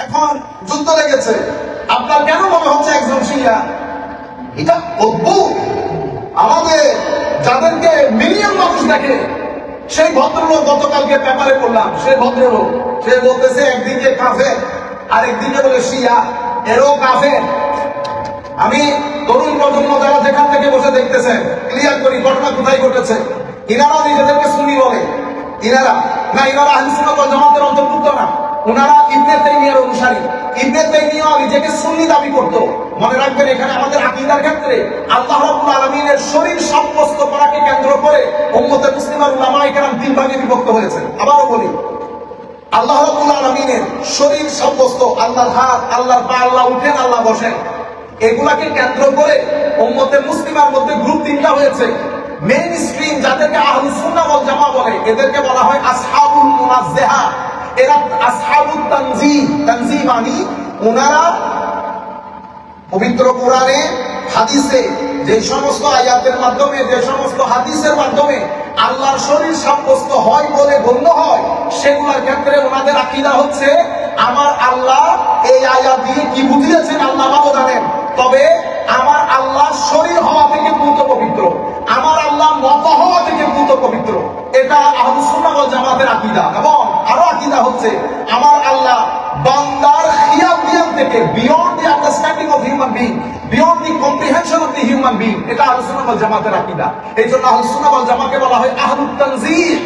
এখন যুদ্ধ লেগেছে, আপনার কেন মনে হচ্ছে একজন শিয়া? এটা অদ্ভুত। আমাদের যাদেরকে মিলিয়ন মানুষ দেখে, সেই ভদ্রলোক গতকালকে পেপারে পড়লাম, সেই ভদ্রলোক সে বলতেছে একদিকে কাফের আর একদিকে বলে শিয়া, এরও কাফের। আমি তরুণ প্রজন্ম যারা যেখান থেকে বসে দেখতেছেন ক্লিয়ার করি ঘটনা কোথায় ঘটেছে। ইনারাও নিজেদেরকে সুন্নি বলে, ইনারা আহলে সুন্নাত ওয়াল জামাতের অন্তর্ভুক্ত না, উনারা ইবনে তাইমিয়ার অনুসারী। ইবনে তাইমিয়া নিজেকে সুন্নি দাবি করত। মনে রাখবেন, এখানে আমাদের আকীদার ক্ষেত্রে আল্লাহ রাব্বুল আলামিনের শরীর সাব্যস্ত করাকে কেন্দ্র করে উম্মতে মুসলিমার উলামায়ে কেরাম তিন ভাগে বিভক্ত হয়েছে। আবারও বলি, আল্লাহ রাব্বুল আলামিনের শরীর সাব্যস্ত, আল্লাহর হাত, আল্লাহর পা, আল্লাহ উঠেন, আল্লাহ বসেন, এগুলাকে কেন্দ্র করে উম্মতে মুসলিমার মধ্যে গ্রুপ তিনটা হয়েছে। মেইন স্ট্রিম যাদেরকে আহলুস সুন্নাহ ওয়াল জামাত বলে, এদেরকে বলা হয় আসহাবুল মুনাজ্জাহা। এরা আসহাবুত তানজিহ। তানজিহ মানে ওনারা পবিত্র কোরআনে হাদিসে যে সমস্ত আয়াতের মাধ্যমে, যে সমস্ত হাদিসের মাধ্যমে আল্লাহর শরীর সাব্যস্ত হয় বলে গণ্য হয়, সেগুলোর ক্ষেত্রে ওনাদের আকীদা হচ্ছে আমার আল্লাহ এই আয়াত দিয়ে কি বুঝিয়েছেন আল্লাহ ভালো জানেন, তবে আমার আল্লাহ শরীর হওয়া থেকে পূত পবিত্র, আমার আল্লাহ মত হওয়া থেকে পূত পবিত্র। এটা আহলুস সুন্নাহ ওয়াল জামাতের আকীদা। এবং আরো আকীদা হচ্ছে আমার আল্লাহ বান্দার খিয়াল বিয়ান থেকে, beyond the understanding of human being, beyond the comprehension of the human being. এটা আহলুস সুন্নাহ ওয়াল জামাতের আকীদা। এই জন্য আহলুস সুন্নাহ ওয়াল জামাতকে বলা হয় আহলুত তানজিহ,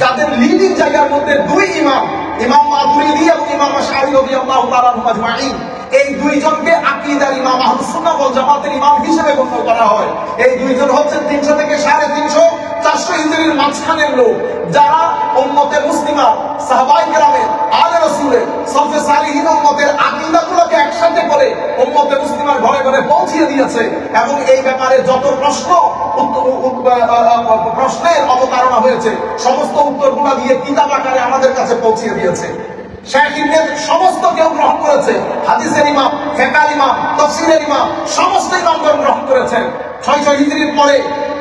যাদের লিডিং জায়গার মধ্যে দুই ইমাম, ইমাম মাতুরিদি এবং ইমাম আশআরী রাদিয়াল্লাহু তাআলা আনহুম আজমাইন, এই দুইজনকে আকীদার ইমাম, আহলুস সুন্নাহ ওয়াল জামাতের ইমাম হিসেবে গণ্য করা হয়। এই দুইজন হচ্ছে 300 থেকে 350, 400 হিজরির মাঝখানের লোক, যারা উম্মতে মুসলিমা, সাহাবায়ে কেরামের, আলে রাসূলের, সালফে সালিহিন উম্মতের আকীদাগুলোকে একসাথে করে উম্মতে মুসলিমার ঘরে ঘরে পৌঁছে দিয়েছে। এবং এই ব্যাপারে যত প্রশ্নের অবতারণা হয়েছে, সমস্ত উত্তরগুলো দিয়ে কিতাব আকারে আমাদের কাছে পৌঁছে দিয়েছে। শেখ ইবনে সমস্ত কেউ গ্রহণ করেছে, হাদিসের ইমাম, ফিকহের ইমাম, তাফসীরের ইমাম, সমস্ত ইমামগণ গ্রহণ করেছেন। 600 হিজরির পরে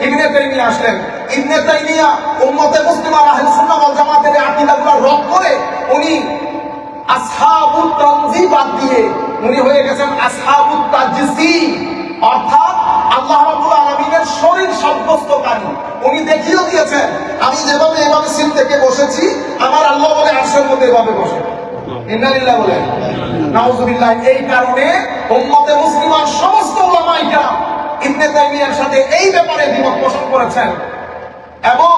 ইবনে তাইমিয়া আসলেন। ইবনে তাইমিয়া উম্মতে মুসলিমা আহলে সুন্নাহ ওয়াল জামাতের আকীদাগুলো রদ করে উনি আসহাবুত তানজিহ বাদ দিয়ে উনি হয়ে গেছেন আসহাবুত তাজসীম, অর্থাৎ আল্লাহ রাব্বুল আলামিনের শরীর সাব্যস্তকারী। উনি দেখিয়ে দিয়েছেন আমি যেভাবে এভাবে সিট থেকে বসেছি, আমার আল্লাহ বলে আরশের মধ্যে এভাবে বসে। ইন্না লিল্লাহি বলে নাউযুবিল্লাহ। এই কারণে উম্মতে মুসলিমার সমস্ত উলামায়ে কেরাম ইবনে তাইমিয়ার সাথে এই ব্যাপারে দ্বিমত পোষণ করেছেন এবং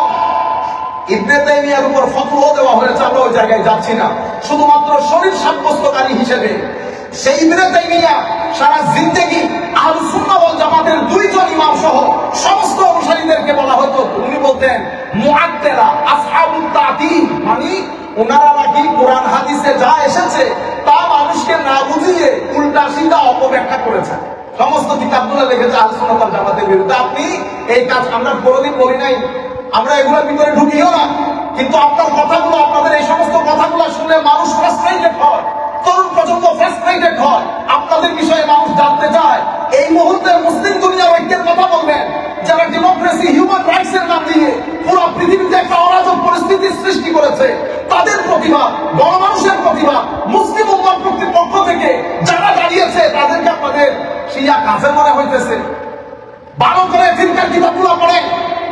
ইবনে তাইমিয়ার উপর ফতোয়া দেওয়া হয়েছে। আমরা ওই জায়গায় যাচ্ছি না, শুধুমাত্র শরীর সাব্যস্তকারী হিসেবে সেই ইবনে তাইমিয়া সারা জিন্দেগি আহলুস সুন্নাহ ওয়াল জামাতের দুইজন ইমাম সহ সমস্ত অনুসারীদেরকে বলা হতো, উনি বলতেন মুআত্তিলা, আসহাবুত তা'তিল, মানে ওনারা নাকি কোরআন হাদিসে যা এসেছে তা মানুষকে না বুঝিয়ে উল্টা সিধা অপব্যাখ্যা করেছেন। সমস্ত কিতাবগুলো লিখেছে আহলুস সুন্নাহ ওয়াল জামাতের বিরুদ্ধে। আপনি এই কাজ আমরা কোনোদিন বলি নাই, আমরা এগুলোর ভিতরে ঢুকিও না, কিন্তু আপনার কথাগুলো, আপনাদের এই সমস্ত কথাগুলো শুনলে মানুষ ফ্রাস্ট্রেটেড হয়, তরুণ প্রজন্ম ফ্রাস্ট্রেটেড হয়, আপনাদের বিষয়ে মানুষ জানতে চায়। এই মুহূর্তে মুসলিম দুনিয়া ঐক্যের কথা বলবেন, যারা ডেমোক্রেসি, হিউম্যান রাইটস এর নাম দিয়ে পুরো পৃথিবীতে একটা অরাজক পরিস্থিতির সৃষ্টি করেছে, তাদের প্রতিবাদ, গণমানুষের প্রতিবাদ, মুসলিম উম্মাহর পক্ষ থেকে যারা দাঁড়িয়েছে তাদেরকে আপনাদের শিয়া কাফের মনে হইতেছে। ভালো করে ফিরকার কিতাবগুলো পড়েন,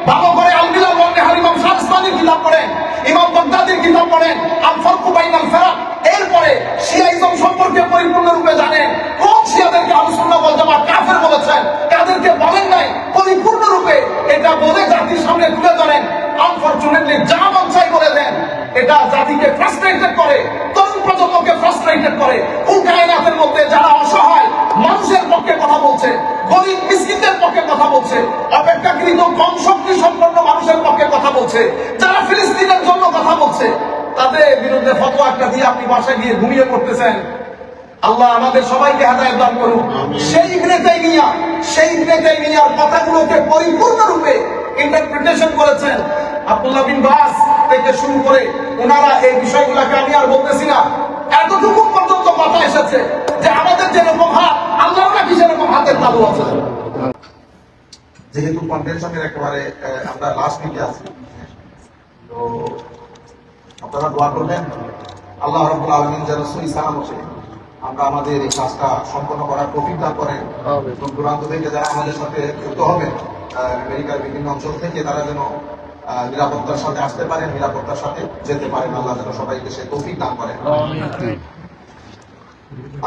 ভালো করে আল বিলাল ওয়ান নেহার ইমাম শাহস্তানির কিতাব পড়েন, ইমাম বাগদাদির কিতাব পড়েন, আল ফারকু বাইনাল ফারাক। এরপরে শিয়াইজম সম্পর্কে পরিপূর্ণরূপে জানেন, কোন শিয়াদেরকে আহলুস সুন্নাহ ওয়াল জামাত কাফের বলেছেন, কাদেরকে বলেন নাই, পরিপূর্ণরূপে এটা বলে জাতির সামনে তুলে ধরেন। আনফরচুনেটলি যা মন চাই বলে দেন, এটা জাতিকে ফ্রাস্ট্রেটেড করে, তরুণ প্রজন্মকে ফ্রাস্ট্রেটেড করে। কুল কায়নাতের মধ্যে যারা অসহায় মানুষের পক্ষে কথা বলছে, গরিব মিসকিনদের পক্ষে কথা বলছে, অপেক্ষাকৃত কম শক্তি সম্পন্ন মানুষের পক্ষে কথা বলছে, যারা ফিলিস্তিনের জন্য কথা বলছে, তাদের বিরুদ্ধে ফতোয়া একটা দিয়ে আপনি বাসায় গিয়ে ঘুমিয়ে পড়তেছেন। আল্লাহ আমাদের সবাইকে হেদায়েত দান করুন। সেই ইবনে তাইমিয়ার কথাগুলোকে পরিপূর্ণরূপে ইন্টারপ্রিটেশন করেছেন আব্দুল্লাহ বিন বাস থেকে শুরু করে ওনারা এই বিষয়গুলোকে আমি আর বলতেছি না। এতটুকু পর্যন্ত কথা এসেছে যে আমাদের যেরকম হাত, আল্লাহর নাকি সেরকম হাতের তালু আছে। যেহেতু কনভেনশনের একেবারে আমরা লাস্ট দিকে আছি, তো আপনারা দোয়া করবেন আল্লাহ রাব্বুল আলামিন যেন সহি সালামতে আমরা আমাদের এই কাজটা সম্পন্ন করার তৌফিক দান করেন। দূর দূরান্ত থেকে যারা আমাদের সাথে যুক্ত হবেন, আমেরিকার বিভিন্ন অঞ্চল থেকে, তারা যেন নিরাপত্তার সাথে আসতে পারেন, নিরাপত্তার সাথে যেতে পারেন। আল্লাহ যেন সবাইকে সে তৌফিক দান করেন।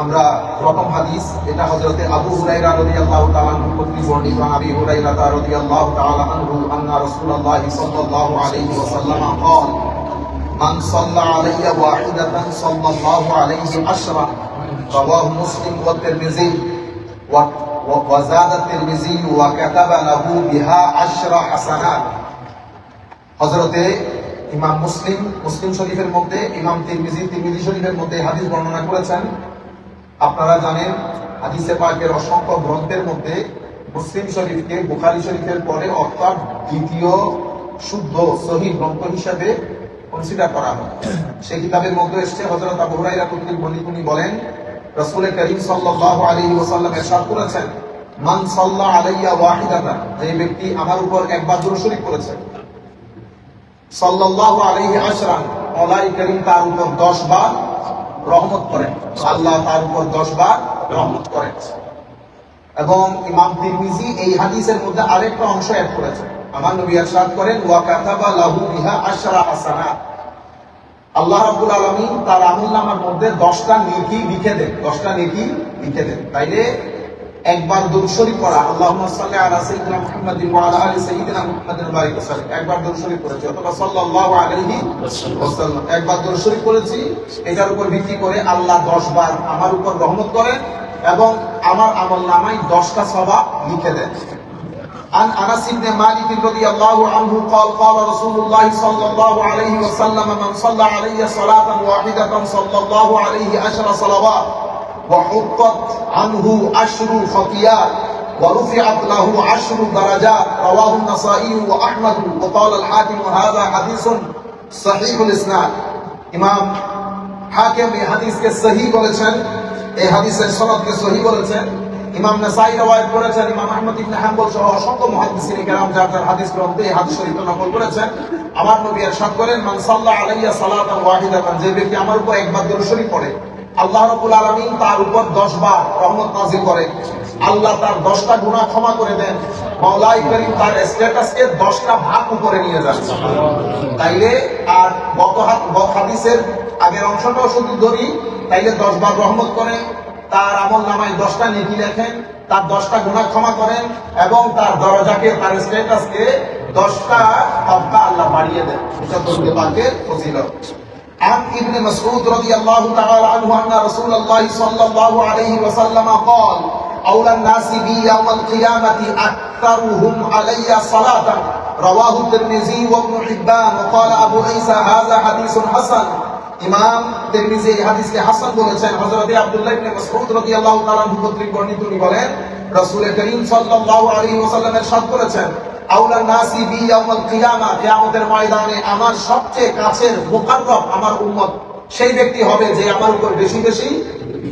আমরা প্রথম হাদিস, এটা হযরতে আবু হুরায়রা রাদিয়াল্লাহু তাআলা আনহু কর্তৃক বর্ণিত। আবি হুরায়রা রাদিয়াল্লাহু তাআলা আনহু আন্না রাসূলুল্লাহ সাল্লাল্লাহু আলাইহি ওয়াসাল্লাম قال من صلى علي واحدة صلى الله عليه عشرا رواه مسلم والترمذي وزاد الترمذي وكتب له بها 10 حسنات। হযরতে ইমাম মুসলিম শরীফের মধ্যে, ইমাম তিরমিজি শরীফের মধ্যে হাদিস বর্ণনা করেছেন। আপনারা জানেন হাদিসে পাকের অসংখ্য গ্রন্থের মধ্যে মুসলিম শরীফকে বুখারী শরীফের পরে অর্থাৎ দ্বিতীয় শুদ্ধ সহিহ গ্রন্থ হিসেবে কনসিডার করা হয়। সেই কিতাবের মধ্যে এসেছে হযরত আবু হুরায়রা কর্তৃক বর্ণিত, তিনি বলেন রাসূল করিম সাল্লাল্লাহু আলাইহি ওয়াসাল্লাম ইরশাদ করেছেন, মান সাল্লা আলাইয়া ওয়াহিদাতান, যে ব্যক্তি আমার উপর একবার দুরূদ শরীফ পড়েছে, সাল্লাল্লাহু আলাইহি আশরান, আল্লাহ করিম তার উপর 10 বার রহমত করেন, আল্লাহ তার উপর 10 বার রহমত করেন। এবং ইমাম তিরমিজি এই হাদিসের মধ্যে আরেকটা অংশ অ্যাড করেছেন। আমার নবী ইরশাদ করেন, ওয়া কাতাবা লাহু বিহা 10 হাসানাত, আল্লাহ রাব্বুল আলামিন তার আমলনামার মধ্যে 10টা নেকি লিখে দেন, 10টা নেকি লিখে দেন। তাইলে একবার দুরূদ শরীফ পড়া, আল্লাহুম্মা সাল্লি আলা সাইয়্যিদিনা মুহাম্মাদিন ওয়া আলা আলি সাইয়্যিদিনা মুহাম্মাদিন ওয়া বারিক ওয়াসাল্লিম, একবার দুরূদ শরীফ পড়েছি, অথবা সাল্লাল্লাহু আলাইহি ওয়াসাল্লাম একবার দুরূদ শরীফ পড়েছি, এটার উপর ভিত্তি করে আল্লাহ 10 বার আমার উপর রহমত করেন এবং আমার আমলনামায় 10টা সওয়াব লিখে দেন। عن انس بن مالك رضي الله عنه قال قال رسول الله صلى الله عليه وسلم من صلى علي صلاة واحدة صلى الله عليه 10 صلوات وحطت عنه 10 خطيئات ورفعت له 10 درجات رواه النسائي واحمد وقال الحاكم هذا حديث صحيح الاسناد। ইমাম হাকিম এই হাদিসকে সহিহ বলেছেন, এই হাদিসের সনদকে সহিহ বলেছেন। ইমাম নাসাই রওয়ায়াত করেছেন, ইমাম আহমদ ইবনে হাম্বল সহ অসংখ্য মুহাদ্দিসিন কেরাম যার যার হাদিস গ্রন্থে এই হাদিস শরীফ নকল করেছেন। আমার নবী ইরশাদ করেন, মান সাল্লা আলাইয়া সালাতান ওয়াহিদাতান, যে ব্যক্তি আমার উপর একবার দরুদ শরীফ পড়ে, আল্লাহ রাব্বুল আলামিন তার উপর 10 বার রহমত নাযিল করে, আল্লাহ তার 10টা গুনাহ ক্ষমা করে দেন, মাওলাই করিম তার স্ট্যাটাসকে 10টা ভাগ উপরে নিয়ে যান। তাইলে আর গত হাদিসের আগের অংশটাও শুধু ধরি, তাইলে 10 বার রহমত করে, তার আমলনামায় 10টা নেকি লেখেন, তার 10টা গুনাহ ক্ষমা করেন এবং তার দরজাকে, তার স্ট্যাটাসকে 10টা তবকা আল্লাহ বাড়িয়ে দেন। এটা দরুদ পাকের ফজিলত। عن ابن مسعود رضي الله تعالى عنه أن رسول الله صلى الله عليه وسلم قال أولى الناس بي يوم القيامة أكثرهم علي صلاة رواه الترمذي وابن حبان وقال أبو عيسى هذا حديث حسن। ইমাম তিরমিজি এই হাদিসকে হাসান বলেছেন। হযরত আব্দুল্লাহ ইবনে মাসউদ রাদিয়াল্লাহু তাআলা আনহু কর্তৃক বর্ণিত, তিনি বলেন রাসূল করিম সাল্লাল্লাহু আলাইহি ওয়াসাল্লাম ইরশাদ করেছেন, আউলা নাসি বি ইয়াউমাল কিয়ামা, কিয়ামতের ময়দানে আমার সবচেয়ে কাছের মুকাররব আমার উম্মত সেই ব্যক্তি হবে যে আমার উপর বেশি বেশি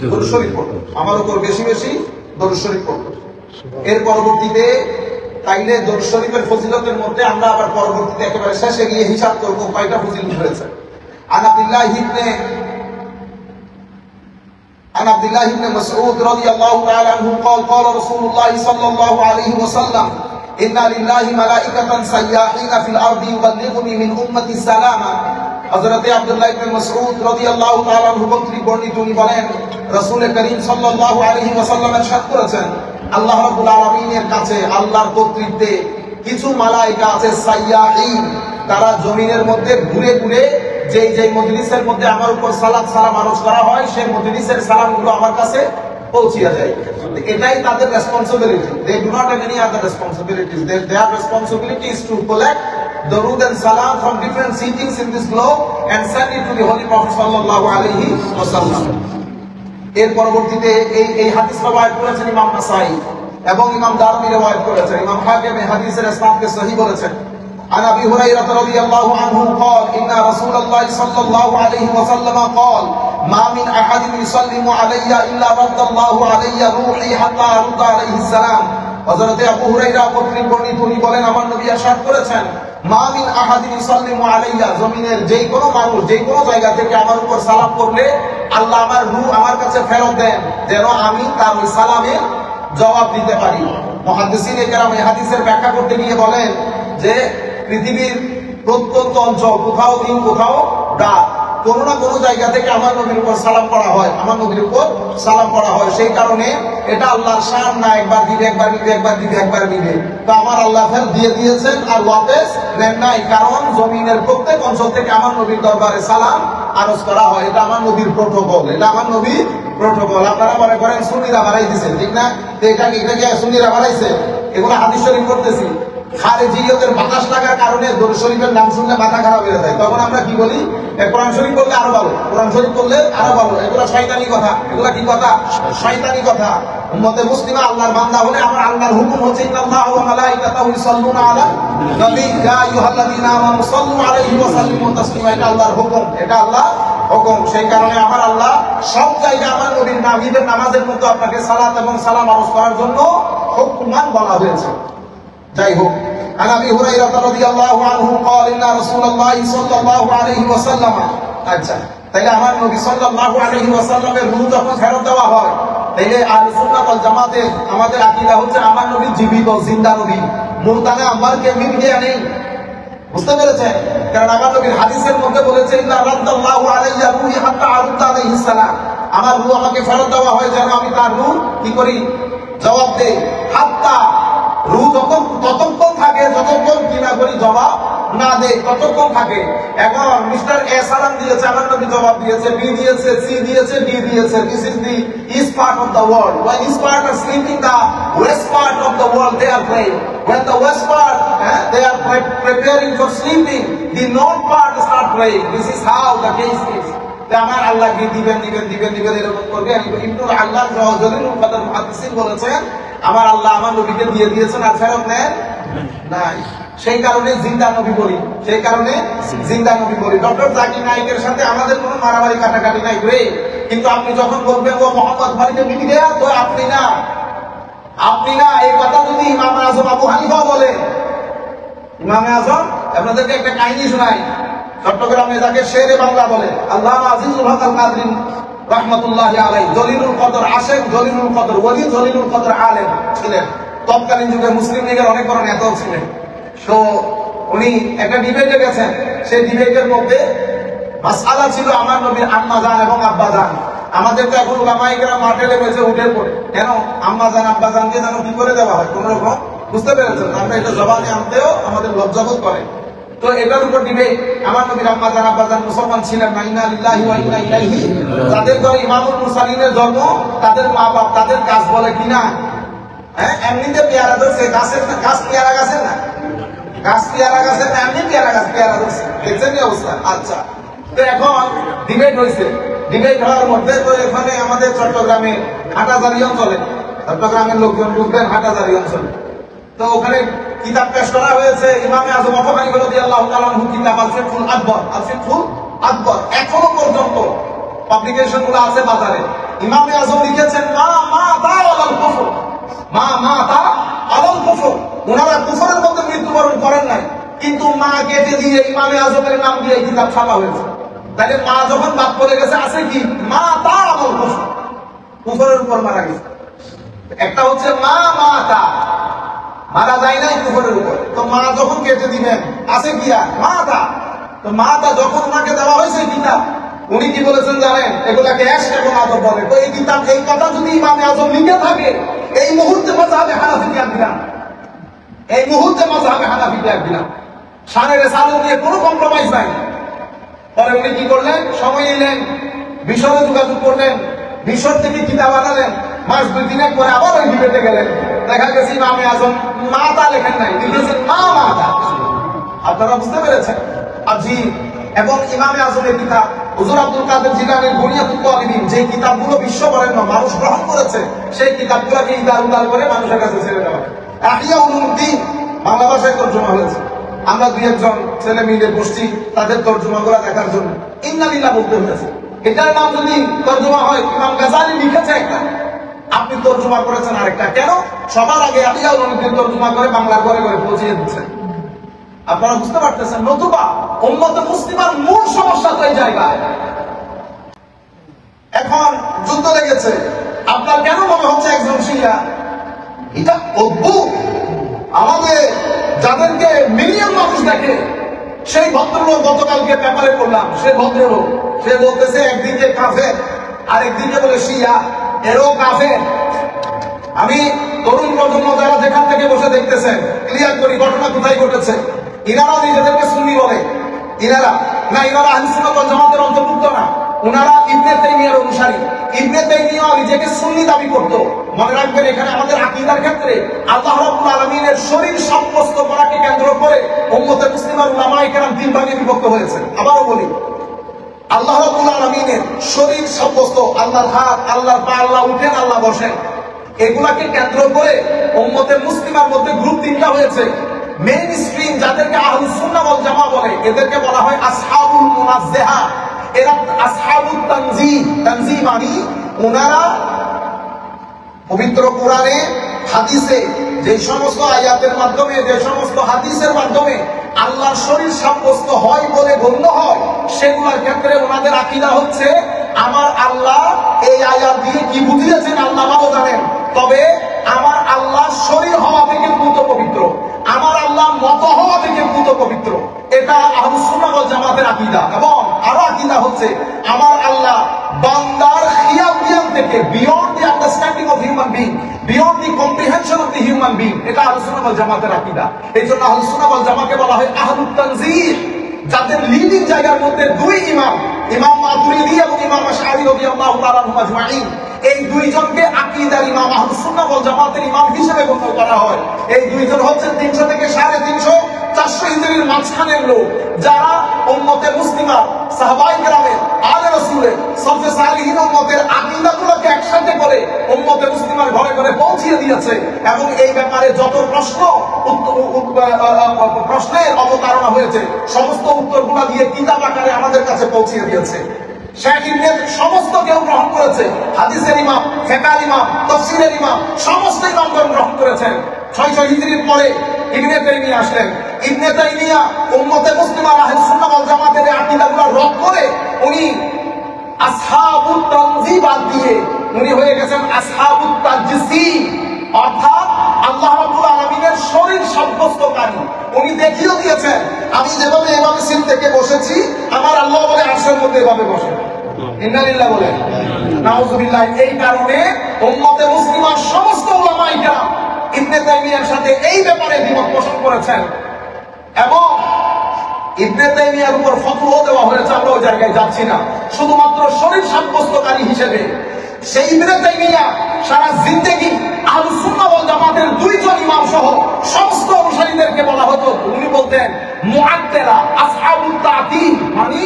দরুদ শরীফ পড়বে, আমার উপর বেশি বেশি দরুদ শরীফ পড়বে। এর পরবর্তীতে তাইলে দরুদ শরীফের ফজিলতের মধ্যে আমরা আবার পরবর্তীতে একেবারে শেষে গিয়ে হিসাব করব কয়টা ফজিলত হয়েছে। عن عبد الله بن مسعود رضي الله تعالى عنه قال قال رسول الله صلى الله عليه وسلم إن لله ملائكة سياحين في الأرض يبلغني من أمتي السلام। হযরত আব্দুল্লাহ ইবনে মাসউদ রাদিয়াল্লাহু তাআলা আনহু কর্তৃক বর্ণিত, তিনি বলেন রাসূল করিম সাল্লাল্লাহু আলাইহি ওয়াসাল্লাম ইরশাদ করেছেন, আল্লাহ রাব্বুল আলামিনের কাছে আল্লাহর কর্তৃত্বে কিছু মালায়েকা আছে সাইয়াহিন, তারা জমিনের মধ্যে ঘুরে ঘুরে যেই মজলিসের মধ্যে আমার উপর সালাত সালাম আরজ করা হয়, সেই মজলিসের সালামগুলো আমার কাছে পৌঁছিয়ে যায়। এটাই তাদের responsibility. They do not have any other responsibilities. Their responsibility is to collect দরুদ এন্ড সালাম from different sittings in this globe and send it to the holy prophet সাল্লাল্লাহু আলাইহি ওয়াসাল্লাম। এর পরবর্তীতে এই হাদিস রওয়ায়াত করেছেন ইমাম নাসাই এবং ইমাম দারমি রওয়ায়াত করেছেন। ইমাম হাকিম এই হাদিসের ইসনাদকে সহিহ বলেছেন। عن ابي هريره رضي الله عنه قال ان رسول الله صلى الله عليه وسلم قال ما من احد يسلم علي الا رد الله علي روحي حتى ارد عليه السلام। হযরত আবু হুরায়রা কর্তৃক বর্ণিত, তিনি বলেন আমার নবী ইরশাদ করেছেন, মা মিন আহাদিন ইসাল্লিমু আলাইয়া, জমিনের যেই কোনো মানুষ যেই কোনো জায়গা থেকে আমার উপর সালাম করলে আল্লাহ আমার রূহ আমার কাছে ফেরত দেন, যেন আমি তার ওই সালামের জবাব দিতে পারি। মুহাদ্দিসিনে কেরাম এই হাদিসের ব্যাখ্যা করতে গিয়ে বলেন যে পৃথিবীর প্রত্যন্ত অঞ্চল, কোথাও দিন কোথাও রাত, কোনো না কোনো জায়গা থেকে আমার নবীর উপর সালাম করা হয়, আমার নবীর উপর সালাম করা হয়। সেই কারণে এটা আল্লাহর শান না, একবার দিবে একবার দিবে একবার দিবে একবার দিবে। তো আমার আল্লাহ ফের দিয়ে দিয়েছেন আর ওয়াপস নেন নাই, কারণ জমিনের প্রত্যেক অঞ্চল থেকে আমার নবীর দরবারে সালাম আরজ করা হয়। এটা আমার নবীর প্রোটোকল, এটা আমার নবীর প্রোটোকল। আপনারা মনে করেন সুন্নিরা বাড়াই দিচ্ছেন, ঠিক না? তো এটাকে সুন্নিরা বাড়াইছে, এগুলো হাদিস শরীফ করতেছি। খারেজিয়তের বাতাস লাগার কারণে দরুদ শরীফের নাম শুনলে মাথা খারাপ হয়ে যায়, তখন আমরা কি বলি? কোরআন শরীফ করলে আরো ভালো, কোরআন শরীফ করলে আরো ভালো। এগুলো শয়তানি কথা, এগুলা কি কথা? শয়তানি কথা। উম্মতে মুসলিমা আল্লাহর বান্দা হলে আমার আল্লাহর হুকুম হচ্ছে ইন্নাল্লাহা ওয়া মালাইকাতাহু ইউসাল্লুনা আলান নবী ইয়া আইয়ুহাল্লাযীনা আমানু সাল্লু আলাইহি ওয়া সাল্লিমু তাসলিমা। এটা আল্লাহর হুকুম, এটা আল্লাহর হুকুম। সেই কারণে আমার আল্লাহ সব জায়গায় আমার নবীর নাম, ঈদের নামাজের মতো আপনাকে সালাত এবং সালাম আরজ করার জন্য হুকুমান বলা হয়েছে। যাই হোক, عن ابي هريره رضي الله عنه قال ان رسول الله صلى الله عليه وسلم, আচ্ছা তাইলে আমার নবী সাল্লাল্লাহু আলাইহি ওয়াসাল্লামের রূহ যখন ফেরত দেওয়া হয়, তাইলে আহলে সুন্নাত ওয়াল জামাতের আমাদের আকীদা হচ্ছে আমার নবী জীবিত, জিন্দা নবী, মুরতানা আমার কে মিডিয়া নেই। বুঝতে পেরেছেন? কারণ আমার নবীর হাদিসের মধ্যে বলেছে ইন্না রাদ্দাল্লাহু আলাইয়া রূহি হাত্তা আরুদ্দা আলাইহিস সালাম, আমার রূহ আমাকে ফেরত দেওয়া হয় যেন আমি তার রূহ কি করি? জবাব দেই। হাত্তা, রূহ যখন ততক্ষণ থাকে যতক্ষণ কিনা করি জবাব না দেয়, ততক্ষণ থাকে। এখন মিস্টার এ সালাম দিয়েছে, আমার নবী জবাব দিয়েছে, বি দিয়েছে, সি দিয়েছে, ডি দিয়েছে। This is the east part of the world. When east part are sleeping, the west part of the world they are praying. When the west part they are preparing for sleeping, the north part start praying. This is how the case is. আমার আল্লাহকে দিবেন দিবেন দিবেন দিবেন এরকম করবে। ইবনুল আল্লাহ জলিলুল কদর মুহাদ্দিসিন বলেছেন আমার আল্লাহ আমার নবীকে দিয়ে দিয়েছেন আর ফেরত নেন নাই। সেই কারণে জিন্দা নবী বলি, সেই কারণে জিন্দা নবী বলি। ডক্টর জাকির নাইকের সাথে আমাদের কোনো মারামারি কাটাকাটি নাই রে, কিন্তু আপনি যখন বলবেন ও মোহাম্মদ বাড়িতে মিলি দেয়া, তো আপনি না, আপনি না। এই কথা যদি ইমামে আজম আবু হানিফা বলে, ইমামে আজম, আপনাদেরকে একটা কাহিনী শোনাই। চট্টগ্রামে যাকে শেরে বাংলা বলে, আল্লামা আজিজুল হক আল কাদরী রাহমাতুল্লাহি আলাইহি, জলিলুল কদর আশেক, জলিলুল কদর ওলি, জলিলুল কদর আলেম ছিলেন। তৎকালীন যুগে মুসলিম লীগের অনেক বড় নেতাও ছিলেন। তো উনি একটা ডিবেটে গেছেন, সেই ডিবেটের মধ্যে মাসআলা ছিল আমার নবীর আম্মা জান এবং আব্বা জান। আমাদের তো এখন উলামায়ে মাঠে লেগেছে উঠে পড়ে, কেন আম্মা জান আব্বা জানকে যেন কি করে দেওয়া হয় কোন রকম, বুঝতে পেরেছেন? আমরা এটা জবানে আনতেও আমাদের লজ্জাবোধ করে। তো এটার উপর দিবে আমার নবীর আম্মা জান আব্বা জান মুসলমান ছিলেন না, ইন্না লিল্লাহি ওয়া ইন্না ইলাইহি। যাদের ঘরে ইমামুল মুরসালিনের জন্ম, তাদের মা বাপ তাদের কাজ বলে কিনা, এমনিতে পেয়ারা ধরছে, গাছের গাছ পেয়ারা গাছের না, গাছ পেয়ারা গাছের না, এমনি পেয়ারা গাছ পেয়ারা ধরছে। দেখছেন কি অবস্থা? আচ্ছা, তো এখন ডিবেট হয়েছে। ডিবেট হওয়ার মধ্যে তো এখানে আমাদের চট্টগ্রামে হাটাজারি অঞ্চলে, চট্টগ্রামের লোকজন বুঝবেন হাটাজারি অঞ্চলে, তো ওখানে কিতাব পেশ করা হয়েছে। ইমামে আজম আবু হানিফা রাদিয়াল্লাহু তাআলা আনহু কিতাব আল ফিকহুল আকবর, আল ফিকহুল আকবর, এখনো পর্যন্ত পাবলিকেশন গুলো আছে বাজারে। ইমামে আজম লিখেছেন মা মা তা আলাল কুফর, মা মা তা আলাল কুফর। ওনারা কুফরের মধ্যে মৃত্যুবরণ করেন নাই, কিন্তু মা কেটে দিয়ে ইমামে আজমের নাম দিয়ে কিতাব ছাপা হয়েছে। তাহলে মা যখন বাদ পড়ে গেছে, আছে কি? মা তা আলাল কুফর, কুফরের উপর মারা গেছে। একটা হচ্ছে মা মা তা, মারা যায় নাই কুফরের উপর। তো মা যখন কেটে দিবেন, আছে কি আর মা তা? তো মা তা যখন ওনাকে দেওয়া হয়েছে কিতাব, উনি কি বলেছেন জানেন? এগুলাকে এশক এবং আদব বলে। তো এই কিতাব, এই কথা যদি ইমামে আজম লিখে থাকে, এই মুহূর্তে মাযহাবে হানাফি ত্যাগ দিলাম, এই মুহূর্তে মাযহাবে হানাফি ত্যাগ দিলাম। শানে রিসালাত নিয়ে কোনো কম্প্রোমাইজ নাই। পরে উনি কি করলেন? সময় নিলেন, মিশরে যোগাযোগ করলেন, মিশর থেকে কিতাব আনালেন। মাস 2-3 পরে আবার ওই ডিবেটে গেলেন, দেখা গেছে ইমামে আজম মা তা লেখেন নাই, লিখেছেন মা মা তা। আপনারা বুঝতে পেরেছেন? আজি এবং ইমামে আজমের কিতাব হুজুর আব্দুল কাদের জিলানীর বুনিয়াতুত তালিবিন, যে কিতাবগুলো বিশ্ববরেণ্য, মানুষ গ্রহণ করেছে, সেই কিতাবগুলোকে ইদার উদার করে মানুষের কাছে ছেড়ে দেওয়া। ইহয়া উলুমদ্দিন বাংলা ভাষায় তরজমা হয়েছে। আমরা 2-1 ছেলে মিলে বসছি তাদের তরজমাগুলো দেখার জন্য। ইন্না লিল্লাহ বলতে হয়েছে। এটার নাম যদি তরজমা হয়, ইমাম গাজালি লিখেছে একটা, আপনি তরজমা করেছেন আরেকটা। কেন? সবার আগে ইহয়া উলুমদ্দিন তরজমা করে বাংলা ঘরে ঘরে পৌঁছিয়ে দিচ্ছেন। আপনারা বুঝতে পারতেছেন? নতুবা উম্মতে মুসলিমার মূল সমস্যা তো এই জায়গায়। এখন যুদ্ধ লেগেছে, আপনার কেন মনে হচ্ছে একজন শিয়া? এটা অদ্ভুত। আমাদের যাদেরকে মিলিয়ন মানুষ দেখে, সেই ভদ্রলোক গতকালকে পেপারে পড়লাম, সে ভদ্রলোক সে বলতেছে একদিকে কাফের আর একদিকে বলে শিয়া, এরও কাফের। আমি তরুণ প্রজন্ম যারা যেখান থেকে বসে দেখতেছেন, ক্লিয়ার করি ঘটনা কোথায় ঘটেছে। ইনারাও নিজেদেরকে সুন্নি বলে, ইনারা আহলে সুন্নাত ওয়াল জামাতের অন্তর্ভুক্ত না, উনারা ইবনে তাইমিয়ার অনুসারী। ইবনে তাইমিয়া নিজেকে সুন্নি দাবি করত। মনে রাখবেন, এখানে আমাদের আকীদার ক্ষেত্রে আল্লাহ রাব্বুল আলামিনের শরীর সাব্যস্ত করাকে কেন্দ্র করে উম্মতে মুসলিমার উলামায়ে কেরাম তিন ভাগে বিভক্ত হয়েছে। আবারও বলি, আল্লাহ রাব্বুল আলামিনের শরীর সাব্যস্ত, আল্লাহর হাত, আল্লাহর পা, আল্লাহ উঠেন, আল্লাহ বসেন, এগুলাকে কেন্দ্র করে উম্মতে মুসলিমার মধ্যে গ্রুপ তিনটা হয়েছে। মেইন স্ট্রিম যাদেরকে আহলুস সুন্নাহ ওয়াল জামাত বলে, এদেরকে বলা হয় আসহাবুল মুনাজ্জাহা। এরা আসহাবুত তানজিহ। তানজিহ মানে ওনারা পবিত্র কোরআনে হাদিসে যে সমস্ত আয়াতের মাধ্যমে, যে সমস্ত হাদিসের মাধ্যমে আল্লাহর শরীর সাব্যস্ত হয় বলে গণ্য হয়, সেগুলোর ক্ষেত্রে ওনাদের আকীদা হচ্ছে আমার আল্লাহ এই আয়াত দিয়ে কি বুঝিয়েছেন আল্লাহ ভালো জানেন, তবে আমার আল্লাহ শরীর হওয়া থেকে পুত পবিত্র, আমার আল্লাহ মত হওয়া থেকে পুত পবিত্র। এটা আহলুস সুন্নাহ ওয়াল জামাতের আকীদা। এবং আরো আকীদা হচ্ছে আমার আল্লাহ বান্দার খিয়াল বিয়ান থেকে, beyond the understanding of human being, beyond the comprehension of the human being. এটা আহলুস সুন্নাহ ওয়াল জামাতের আকীদা। এই জন্য আহলুস সুন্নাহ ওয়াল জামাতকে বলা হয় আহলুত তানজিহ, যাদের লিডিং জায়গার মধ্যে দুই ইমাম, ইমাম মাতুরিদি এবং ইমাম আশআরী রাদিয়াল্লাহু তাআলা আনহুম আজমাইন, এই দুইজনকে আকীদার ইমাম, আহলুস সুন্নাহ ওয়াল জামাতের ইমাম হিসেবে গণ্য করা হয়। এই দুইজন হচ্ছেন 300 থেকে 350, 400 হিজরির মাঝখানের লোক, যারা উম্মতে মুসলিমা, সাহাবায়ে কেরামের, আলে রাসূলের, সলফে সালিহিন উম্মতের আকীদাগুলোকে একসাথে করে উম্মতে মুসলিমার ঘরে ঘরে পৌঁছিয়ে দিয়েছে। এবং এই ব্যাপারে যত প্রশ্নের অবতারণা হয়েছে, সমস্ত উত্তরগুলো দিয়ে কিতাব আকারে আমাদের কাছে পৌঁছিয়ে দিয়েছে। শেখ ইবনে সমস্ত কেউ গ্রহণ করেছে, হাদিসের ইমাম, ফিকহের ইমাম, তাফসীরের ইমাম, সমস্ত ইমামগণ গ্রহণ করেছেন। 600 হিজরির পরে ইবনে তাইমিয়া আসলেন। ইবনে তাইমিয়া উম্মতে মুসলিমা আহলে সুন্নাহ ওয়াল জামাতের আকীদাগুলো রদ করে উনি আসহাবুত তানজিহ বাদ দিয়ে উনি হয়ে গেছেন আসহাবুত তাজসীম, অর্থাৎ আল্লাহ রাব্বুল আলামিনের শরীর সাব্যস্তকারী। উনি দেখিয়ে দিয়েছেন, আমি যেভাবে এভাবে সিট থেকে বসেছি, আমার আল্লাহ বলে আরশের মধ্যে এভাবে বসে। ইন্না লিল্লাহি বলে নাউযুবিল্লাহ। এই কারণে উম্মতে মুসলিমার সমস্ত উলামায়ে কেরাম ইবনে তাইমিয়ার সাথে এই ব্যাপারে দ্বিমত পোষণ করেছেন এবং ইবনে তাইমিয়ার উপর ফতোয়া দেওয়া হয়েছে। আমরা ওই জায়গায় যাচ্ছি না, শুধুমাত্র শরীর সাব্যস্তকারী হিসেবে সেই ইবনে তাইমিয়া সারা জিন্দেগি আহলুস সুন্নাহ ওয়াল জামাতের দুইজন ইমাম সহ সমস্ত অনুসারীদেরকে বলা হতো, উনি বলতেন মুআত্তিলা, আসহাবুত তা'তিল, মানে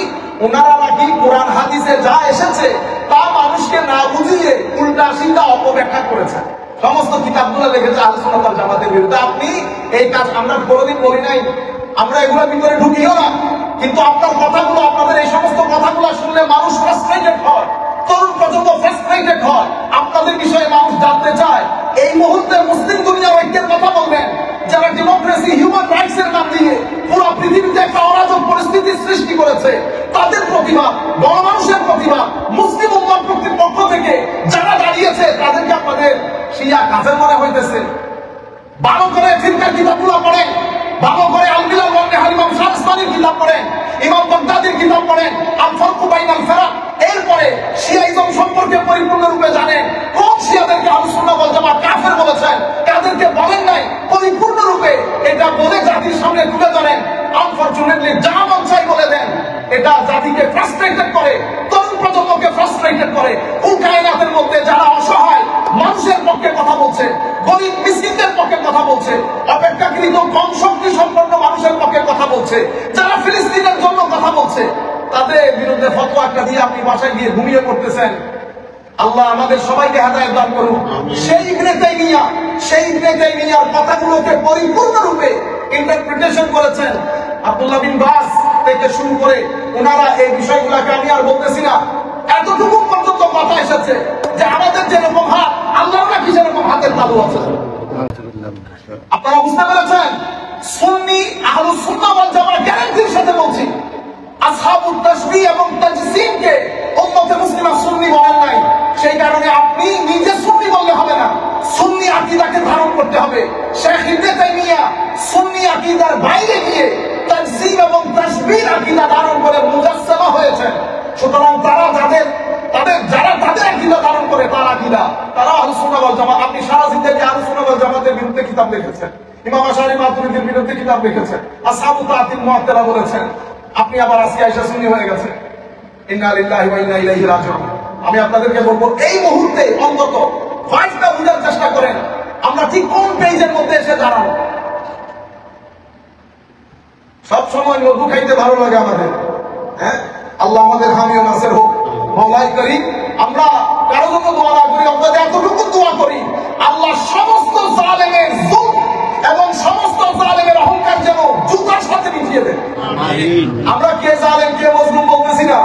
ওনারা নাকি কোরআন হাদিসে যা এসেছে তা মানুষকে না বুঝিয়ে উল্টা সিধা অপব্যাখ্যা করেছেন। সমস্ত কিতাবগুলো লিখেছে আহলুস সুন্নাহ ওয়াল জামাতের বিরুদ্ধে। আপনি এই কাজ আমরা কোনোদিন বলি নাই, আমরা এগুলোর ভিতরে ঢুকিও না, কিন্তু আপনার কথাগুলো, আপনাদের এই সমস্ত কথাগুলো শুনলে মানুষ ফ্রাস্ট্রেটেড হয়, তরুণ প্রজন্ম ফ্রাস্ট্রেটেড হয়, আপনাদের বিষয়ে মানুষ জানতে চায়। এই মুহূর্তে মুসলিম দুনিয়া ঐক্যের কথা বলবেন, যারা ডেমোক্রেসি, হিউম্যান রাইটস এর নাম দিয়ে পুরো পৃথিবীতে একটা অরাজক পরিস্থিতির সৃষ্টি করেছে, তাদের প্রতিবাদ, গণমানুষের প্রতিবাদ, মুসলিম উম্মাহর পক্ষ থেকে যারা দাঁড়িয়েছে, তাদেরকে আপনাদের শিয়া কাফের মনে হইতেছে। ভালো করে ফিরকার কিতাবগুলো পড়েন, ভালো করে আল বিলাল ওয়ান নেহার ইমাম শাহস্তানির কিতাব পড়েন, ইমাম বাগদাদির কিতাব পড়েন, আল ফারকু বাইনাল ফারাক। এরপরে শিয়াইজম সম্পর্কে পরিপূর্ণরূপে জানেন, কোন শিয়াদেরকে আহলুস সুন্নাহ ওয়াল জামাত কাফের বলেছেন, কাদেরকে বলেন নাই, পরিপূর্ণরূপে এটা বলে জাতির সামনে তুলে ধরেন। আনফরচুনেটলি যা মন চাই বলে দেন, এটা জাতিকে ফ্রাস্ট্রেটেড করে, তরুণ প্রজন্মকে ফ্রাস্ট্রেটেড করে। কুল কায়নাতের মধ্যে যারা অসহায় মানুষের পক্ষে কথা বলছে, গরিব মিসকিনদের পক্ষে কথা বলছে, অপেক্ষাকৃত কম শক্তি সম্পন্ন মানুষের পক্ষে কথা বলছে, যারা ফিলিস্তিনের জন্য কথা বলছে, তাদের বিরুদ্ধে ফতোয়া একটা দিয়ে আপনি বাসায় গিয়ে ঘুমিয়ে পড়তেছেন। আল্লাহ আমাদের সবাইকে হেদায়েত দান করুন। সেই ইবনে তাইমিয়ার কথাগুলোকে পরিপূর্ণরূপে ইন্টারপ্রিটেশন করেছেন আব্দুল্লাহ বিন বাস থেকে শুরু করে ওনারা। এই বিষয়গুলোকে আমি আর বলতেছি না, এতটুকু পর্যন্ত কথা এসেছে যে আমাদের যেরকম হাত, আল্লাহর নাকি সেরকম হাতের তালু আছে। আপনারা বুঝতে পেরেছেন? সুন্নি আহলুস সুন্নাহ আপনি নিজে সুন্নি বললে হবে না, সুন্নি আকীদাকে ধারণ করতে হবে। শেখ ইবনে তাইমিয়া সুন্নি আকীদার বাইরে গিয়ে তাজসিম এবং তাশবিহ আকীদা ধারণ করে মুজাসসামা হয়েছেন। সুতরাং তারা যারা তাদের আকীদা ধারণ করে তার আকীদা, তারা আহলুস সুন্নাহ ওয়াল জামাত। আপনি সারা জিন্দেগি আহলুস সুন্নাহ ওয়াল জামাতের বিরুদ্ধে কিতাব লিখেছেন, ইমাম আশআরী মাতুরিদির বিরুদ্ধে কিতাব লিখেছেন, আসহাবুত তাতিল মুআত্তালা বলেছেন, আপনি আবার আজকে আয়েশা সুন্নি হয়ে গেছেন। ইন্না লিল্লাহি ওয়া ইন্না ইলাইহি রাজিউন। আমি আপনাদেরকে বলবো এই মুহূর্তে অন্তত ফাইটটা বুঝার চেষ্টা করেন আমরা ঠিক কোন পেজের মধ্যে এসে দাঁড়াবো। সব সময় মধু খাইতে ভালো লাগে আমাদের, হ্যাঁ, আল্লাহ আমাদের হামি ও নাসির হোক। মাওলাই করিম, আমরা কারো জন্য দোয়া না করি, আমরা এতটুকু দোয়া করি আল্লাহ সমস্ত জালেমের জুলম এবং সমস্ত জালেমের অহংকার যেন জুতার সাথে মিটিয়ে দেন। আমরা কে জালেম কে মজলুম বলতেছি না,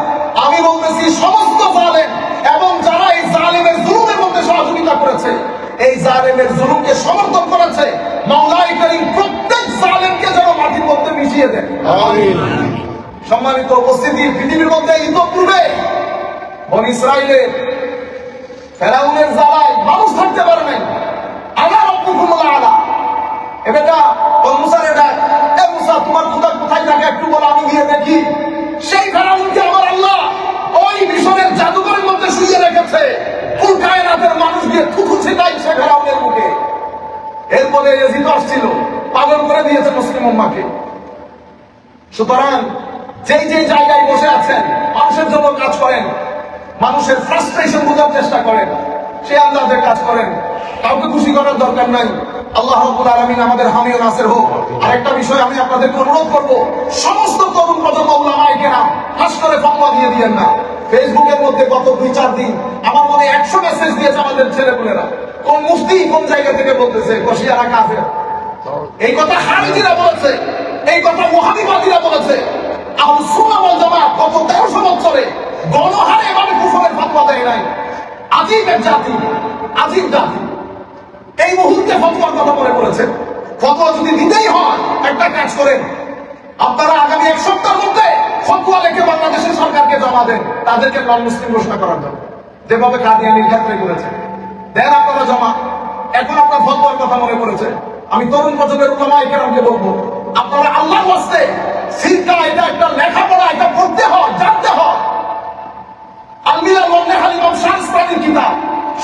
আমি বলতেছি সমস্ত জালেম এবং যারা এই জালেমের জুলুমের মধ্যে সহযোগিতা করেছে, এই জালেমের জুলুমকে সমর্থন করেছে, মাওলাই করিম প্রত্যেক জালেমকে যেন মাটির মধ্যে মিশিয়ে দেন। সম্মানিত উপস্থিতি, পৃথিবীর মধ্যে ইতোপূর্বে বনী ইসরাইলের ফেরাউনের জ্বালায় মানুষ থাকতে পারে নাই। আলা রাব্বুকুমুল আলা, এটা মুসারে ডাক, এ মুসা তোমার খোদা কোথায় থাকে একটু বলো আমি গিয়ে দেখি। সেই ফেরাউনকে আমার আল্লাহ ওই মিশরের জাদুঘরের মধ্যে শুইয়ে রেখেছে, কুল কায়নাতের মানুষ দিয়ে থুথু ছিটাইছে ফেরাউনের মুখে। এরপরে ইয়াজিদ আসছিল, পাগল করে দিয়েছে মুসলিম উম্মাহকে। সুতরাং যেই জায়গায় বসে আছেন মানুষের জন্য কাজ করেন, মানুষের ফ্রাস্ট্রেশন বোঝার চেষ্টা করেন, সে আন্দাজে কাজ করেন, কাউকে খুশি করার দরকার নাই। আল্লাহ রাব্বুল আলামিন আমাদের হামি ও নাসির হোক। আরেকটা বিষয় আমি আপনাদেরকে অনুরোধ করব, সমস্ত তরুণ প্রজন্ম উলামায়ে কেরাম হাস করে ফতোয়া দিয়ে দিয়েন না। ফেসবুকের মধ্যে গত 2-4 দিন আমার মনে 100 মেসেজ দিয়েছে আমাদের ছেলেপুলেরা, কোন মুফতি কোন জায়গা থেকে বলতেছে বশিয়ারা কাফের। এই কথা খারিজিরা বলেছে, এই কথা ওয়াহাবিবাদীরা বলেছে। আহলুস সুন্নাহ ওয়াল জামাত গত 1300 বছরে গণহারে এভাবে কুফরের ফতোয়া দেয় নাই। আজীব এক জাতি, আজীব জাতি এই মুহূর্তে ফতোয়ার কথা মনে করেছেন। ফতোয়া যদি দিতেই হয় একটা কাজ করেন, আপনারা আগামী 1 সপ্তাহের মধ্যে ফতোয়া লিখে বাংলাদেশের সরকারকে জমা দেন, তাদেরকে নন মুসলিম ঘোষণা করার জন্য, যেভাবে কাদিয়ানীর ক্ষেত্রে করেছে। দেন আপনারা জমা। এখন আপনার ফতোয়ার কথা মনে করেছে, আমি তরুণ প্রজন্মের উলামায়ে কেরামকে বলবো, আপনারা আল্লাহর ওয়াস্তে ফিরকা এটা একটা লেখাপড়া, এটা পড়তে হয়, জানতে হয়। আল-মিলাল ওয়ান নেহাল ইমাম শাহস্তানির কিতাব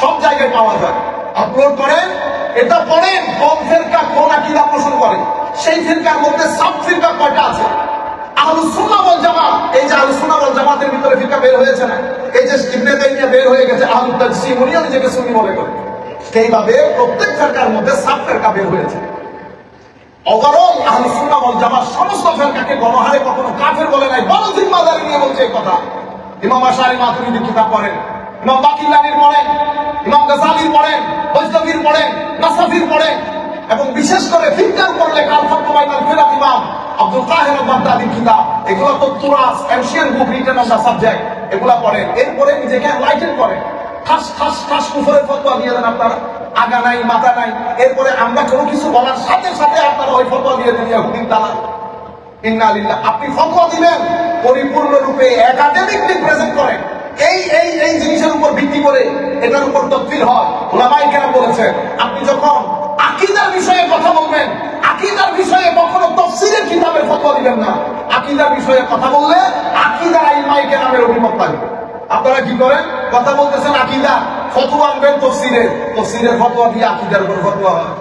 সব জায়গায় পাওয়া যায়, আপলোড করেন, এটা পড়েন, কোন ফিরকা কোন আকীদা পোষণ করে, সেই ফিরকার মধ্যে সাব ফিরকা কয়টা আছে। আহলুস সুন্নাহ ওয়াল জামাত, এই যে আহলুস সুন্নাহ ওয়াল জামাতের ভিতরে ফিরকা বের হয়েছে না, এই যে ইবনে তাইমিয়া বের হয়ে গেছে আহলুত তাজসিম, উনিও নিজেকে সুন্নি মনে করে, সেইভাবে প্রত্যেক ফিরকার মধ্যে সাব ফিরকা বের হয়েছে। ওভারঅল আহলুস সুন্নাহ ওয়াল জামাত সমস্ত ফিরকাকে গণহারে কখনো কাফের বলে নাই, বড় জিম্মাদারি নিয়ে বলছে এই কথা। ইমাম আশআরী মাতুরিদির কিতাব পড়েন, ইমাম বাকিলানির পড়েন, ইমাম গাযালির পড়েন, বৈষ্ণবীর পড়েন, নাসাফির পড়েন, এবং বিশেষ করে ফিকহের উপর লেখা আল ফাতওয়া বাইনাল ফিরাক ইমাম আব্দুল কাহির আল-বাগদাদির কিতাব, এগুলো তো তুরাস ancient book written on the subject, এগুলা পড়েন। এরপরে নিজেকে এনলাইটেন করেন, ঠাস ঠাস ঠাস কুফরের ফতোয়া দিয়ে দেন আপনারা, আগা নাই মাথা নাই। এরপরে আমরা কোনো কিছু বলার সাথে সাথে আপনারা ওই ফতোয়া দিয়ে দিন ইহুদিন তালা। ইন্না লিল্লাহ। আপনি ফতোয়া দিবেন পরিপূর্ণরূপে একাডেমিক রিপ্রেজেন্ট করেন, এই জিনিসের উপর ভিত্তি করে এটার উপর তফসিল হয়। উলামায়ে কেরাম বলেছেন, আপনি যখন আকীদার বিষয়ে কথা বলবেন, আকীদার বিষয়ে কখনো তাফসীরের কিতাবের ফতোয়া দিবেন না। আকীদার বিষয়ে কথা বললে আকীদার আইমায়ে কেরামের অভিমত থাকবে। আপনারা কি করেন, কথা বলতেছেন আকীদা, ফতোয়া আনবেন তফসীরের ফতোয়া দিয়ে আকীদার উপর ফতোয়া হয়।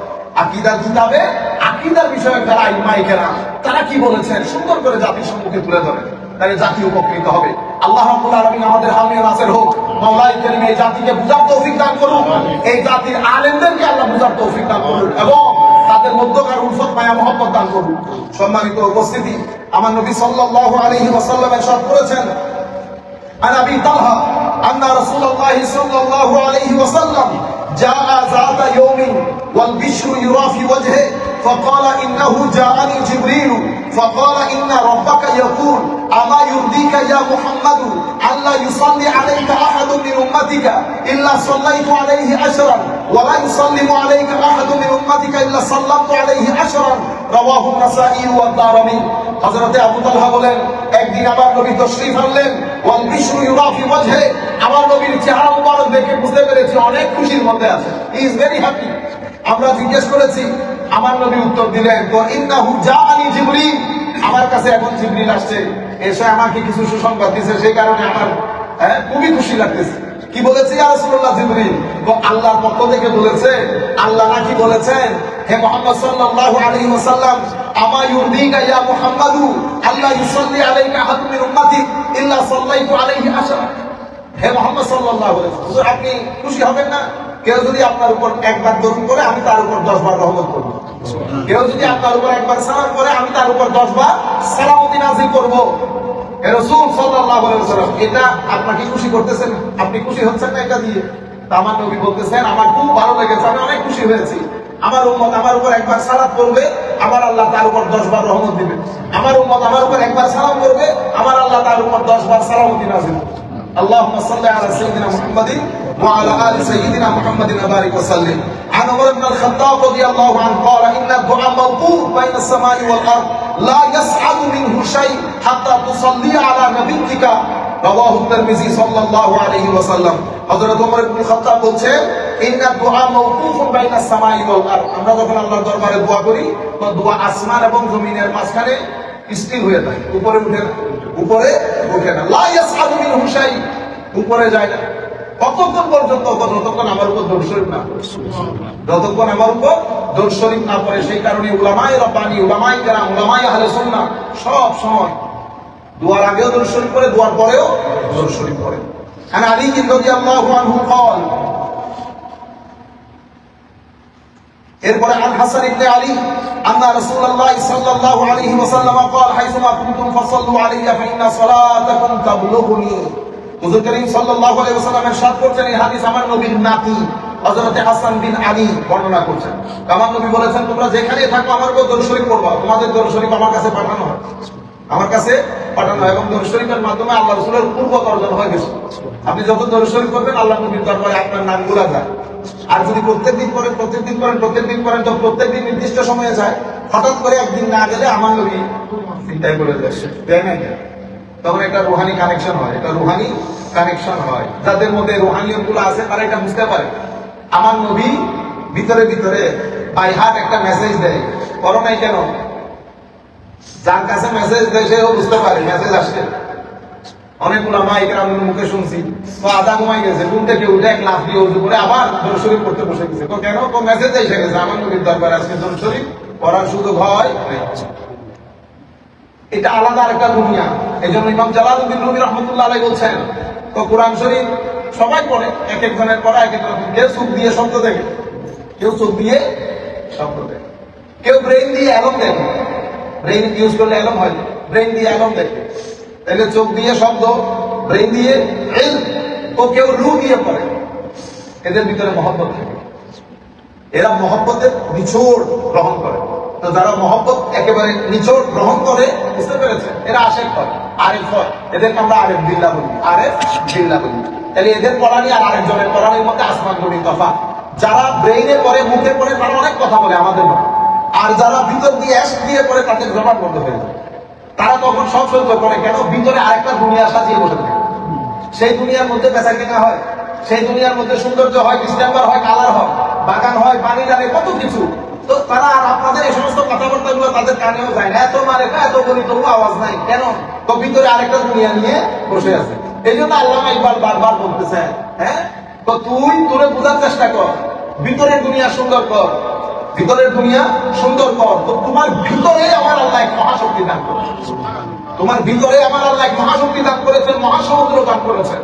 আকীদার কিতাবে আকীদার বিষয়ে যারা আইমায়ে কেরাম তারা কি বলেছেন সুন্দর করে জাতির সম্মুখে তুলে ধরেন, তাহলে জাতি উপকৃত হবে। আল্লাহ রাব্বুল আলামিন আমাদের হামি ও নাসির হোক। মাওলাই কারীম এই জাতিকে বুঝার তৌফিক দান করুন, এই জাতির আলেমদেরকে আল্লাহ বুঝার তৌফিক দান করুন এবং তাদের মধ্যকার উলফত মায়া মহব্বত দান করুন। সম্মানিত উপস্থিতি, আমার নবী সাল্লাল্লাহু আলাইহি ওয়াসাল্লাম ইরশাদ করেছেন, আন আবি তালহা আন্না রাসূলুল্লাহ সাল্লাল্লাহু আলাইহি ওয়াসাল্লাম জাআ যাতা ইয়াউমিন ওয়াল বিশরু ইউরা ফি ওয়াজহি فقال إنه جاءني جبريل فقال إن ربك يقول أما يرضيك يا محمد ألا يصلي عليك أحد من أمتك إلا صليت عليه 10 ولا يسلم عليك أحد من أمتك إلا سلمت عليه 10 رواه النسائي والدارمي। হযরত আবু তালহা বলেন, এক একদিন আমার নবী তশরীফ আনলেন, ওয়াল বিশরু ইউরাফি ওয়াজহে, আমার নবীর চেহারা মুবারক দেখে বুঝতে পেরেছি অনেক খুশির মধ্যে আছে, হি ইজ ভেরি হ্যাপি। আমরা জিজ্ঞেস করেছি, আমার নবী উত্তর দিলেন, তো ইন্নাহু জাআনি জিবরিল, আমার কাছে এখন জিবরিল আসছে, এসে আমাকে কিছু সুসংবাদ দিয়েছে, সেই কারণে আমার খুবই খুশি লাগতেছে। কি বলেছে ইয়া রাসূলুল্লাহ? জিবরিল আল্লাহর পক্ষ থেকে বলেছে, আল্লাহ নাকি বলেছেন, হে মুহাম্মদ সাল্লাল্লাহু আলাইহি ওয়াসাল্লাম, আমা ইউরদিকা ইয়া মুহাম্মাদু আল্লাহ ইউসাল্লি আলাইকা আহাদুম মিন উম্মতি ইল্লা সাল্লাইতু আলাইহি আশরা। হে মুহাম্মদ সাল্লাল্লাহু আলাইহি ওয়াসাল্লাম, আপনি খুশি হবেন না? কেউ যদি আপনার উপর একবার দরুদ করে আমি তার উপর 10 বার রহমত করব। কেউ যদি আপনার উপর একবার সালাম করে আমি তার উপর 10 বার সালাওয়াত নাযিল করব। হে রাসূল সাল্লাল্লাহু আলাইহি ওয়াসাল্লাম, এটা আপনাকে খুশি করতেছেন? আপনি খুশি হচ্ছেন না এটা দিয়ে? তা আমার নবী বলতেছেন, আমার খুব ভালো লেগেছে, আমি অনেক খুশি হয়েছি। আমার উম্মত আমার উপর একবার সালাত করবে, আমার আল্লাহ তার উপর 10 বার রহমত দিবে। আমার উম্মত আমার উপর একবার সালাম করবে, আমার আল্লাহ তার উপর 10 বার সালাওয়াত নাযিল করবে। আল্লাহুম্মা সাল্লি আলা সাইয়্যিদিনা মুহাম্মাদিন ওয়া আলা আলি সাইয়্যিদিনা মুহাম্মাদিন ওয়া বারিক ওয়া সাল্লিম। عن عمر بن الخطاب رضي الله عنه قال إن الدعاء موقوف بين السماء والأرض لا يصعد منه شيء حتى تصلي على نبيك رواه الترمذي صلى الله عليه وسلم। হযরত ওমর ইবনে খাত্তাব বলছেন, ইন্না দুআ মাওকুফুন বাইনাস সামাই ওয়াল আরদ, আমরা যখন আল্লাহর দরবারে দোয়া করি তো দোয়া আসমান এবং জমিনের মাঝখানে স্থির হয়ে থাকে, উপরে উঠে না, উপরে উঠে না। লা ইয়াসআদু মিনহু শাই, উপরে যায় না। কতক্ষণ পর্যন্ত? যতক্ষণ আমার উপর দরুদ শরীফ না পড়ে, যতক্ষণ আমার উপর দরুদ শরীফ না পড়ে। সেই কারণে উলামায়ে রাব্বানী, উলামায়ে কেরাম, উলামায়ে আহলে সুন্নাহ সব সময় দোয়ার আগেও দরুদ শরীফ পড়ে, দোয়ার পরেও দরুদ শরীফ পড়ে। আন আলী রাদিয়াল্লাহু আনহু قال, এরপরে আন হাসান ইবনে আলী আন্না রাসূলুল্লাহ সাল্লাল্লাহু আলাইহি ওয়াসাল্লাম قال হাইসুমা কুনতুম ফাসাল্লু আলাইয়া ফাইন্না সালাতাকুম তাবলুগুনি। হুজুর করিম সাল্লাল্লাহু আলাইহি ওয়াসাল্লাম এরশাদ করছেন, এই হাদিস আমার নবীর নাতি হযরত হাসান বিন আলী বর্ণনা করছেন। আমার নবী বলেছেন, তোমরা যেখানেই থাকো আমার উপর দরুদ শরীফ পড়বা। তোমাদের দরুদ শরীফ আমার কাছে পাঠানো হয়, আমার কাছে পাঠানো হয়, এবং দরুদ শরীফের মাধ্যমে আল্লাহ রাসূলের পূর্বত অর্জন হয়ে গেছে। আপনি যখন দরুদ শরীফ করবেন আল্লাহ নবীর দরবারে আপনার নাম গুলা যায়। আর যদি প্রত্যেকদিন করেন তো প্রত্যেকদিন নির্দিষ্ট সময়ে যায়। হঠাৎ করে একদিন না গেলে আমার নবী চিন্তায় করে যায়, তখন একটা রুহানি কানেকশন হয়, এটা রুহানি কানেকশন হয়। যাদের মধ্যে রুহানিয়ত গুলো আছে তারা এটা বুঝতে পারে। আমার নবী ভিতরে ভিতরে বাই হার্ট একটা মেসেজ দেয়, করো নাই কেন? যার কাছে মেসেজ দেয় সেও বুঝতে পারে মেসেজ আসছে। অনেকগুলো মাইকের মুখে শুনছি, তো আধা ঘুমাই গেছে, ঘুম থেকে উঠে এক লাফ দিয়ে উজু করে আবার দরুদ শরীফ পড়তে বসে গেছে। তো কেন? তো মেসেজ এসে গেছে, আমার নবীর দরবারে আজকে দরুদ শরীফ পড়ার সুযোগ হয়। এটা আলাদা একটা দুনিয়া। এই জন্য ইমাম জালালউদ্দিন রুমি রহমতুল্লাহ আলাইহি বলছেন, তো কোরআন শরীফ সবাই পড়ে, এক একজনের পড়া এক এক রকম। কেউ চোখ দিয়ে শব্দ দেখে, কেউ চোখ দিয়ে শব্দ দেখে, কেউ ব্রেইন দিয়ে অ্যালম দেখে। ব্রেইন ইউজ করলে অ্যালম হয়, ব্রেইন দিয়ে অ্যালম দেখে। তাহলে চোখ দিয়ে শব্দ, ব্রেইন দিয়ে ইলম। ও কেউ রূহ দিয়ে পড়ে। এদের ভিতরে মহব্বত থাকে, এরা মহব্বতের নিচোড় গ্রহণ করে। তো যারা মহব্বত একেবারে নিচোড় গ্রহণ করে, বুঝতে পেরেছেন, এরা আশেক হয়, আরেফ হয়। এদেরকে আমরা আরেফ বিল্লাহ বলি, আরেফ বিল্লাহ বলি। তাহলে এদের পড়ানি আর আরেকজনের পড়ানির মধ্যে আসমান জমি তফাৎ। যারা ব্রেইনে পড়ে, মুখে পড়ে, তারা অনেক কথা বলে আমাদের মতো। আর যারা ভিতর দিয়ে অ্যাশ দিয়ে পড়ে, তাদের জবান বন্ধ হয়ে যায়। তারা তখন সব সহ্য করে, কেন? ভিতরে আরেকটা দুনিয়া সাজিয়ে বসে থাকে। সেই দুনিয়ার মধ্যে বেচা কেনা হয়, সেই দুনিয়ার মধ্যে সৌন্দর্য হয়, ডিসেম্বর হয়, কালার হয়, বাগান হয়, পানি ডালে, কত কিছু। তো তারা আর আপনাদের এই সমস্ত কথাবার্তা গুলো তাদের কানেও যায় না। এত মারে না, এত বলি, তবু আওয়াজ নাই, কেন? তো ভিতরে আরেকটা দুনিয়া নিয়ে বসে আছে। এই জন্য আল্লামা ইকবাল বারবার বলতেছেন, হ্যাঁ, তো তুই তোরে বোঝার চেষ্টা কর, ভিতরের দুনিয়া সুন্দর কর, ভিতরের দুনিয়া সুন্দর কর। তো তোমার ভিতরে আমার আল্লাহ এক মহাশক্তি দান করেছে, তোমার ভিতরে আমার আল্লাহ এক মহাশক্তি দান করেছেন, মহাসমুদ্র দান করেছেন।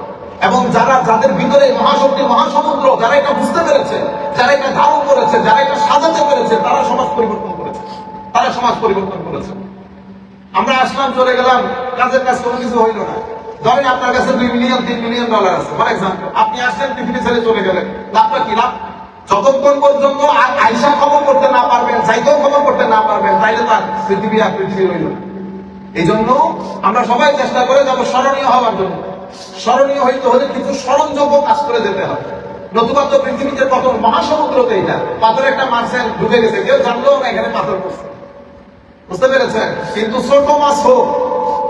এবং যাদের ভিতরে মহাশক্তি, মহাসমুদ্র, যারা এটা বুঝতে পেরেছে, যারা এটা ধারণ করেছে, যারা এটা সাজাতে পেরেছে, তারা সমাজ পরিবর্তন করেছে, তারা সমাজ পরিবর্তন করেছে। আমরা আসলাম, চলে গেলাম, কাজের কাজ কোনো কিছু হইল না। ধরেন আপনার কাছে 2 মিলিয়ন 3 মিলিয়ন ডলার আছে, ফর এক্সাম্পল। আপনি আসলেন, পৃথিবী ছেড়ে চলে গেলেন, লাভটা কি? লাভ যতক্ষণ পর্যন্ত আইসা খবর করতে না পারবেন, চাইতেও খবর করতে না পারবেন, তাইলে তার পৃথিবী আর পৃথিবী হইল না। এই জন্য আমরা সবাই চেষ্টা করে যাবো স্মরণীয় হওয়ার জন্য। স্মরণীয় হইতে হলে কিছু স্মরণযোগ্য কাজ করে যেতে হবে। নতুবা তো পৃথিবীতে কত মহাসমুদ্রতে এটা পাথর একটা মাছের ঢুকে গেছে, কেউ জানলেও না এখানে পাথর পড়ছে, বুঝতে পেরেছেন? কিন্তু ছোট মাছ হোক,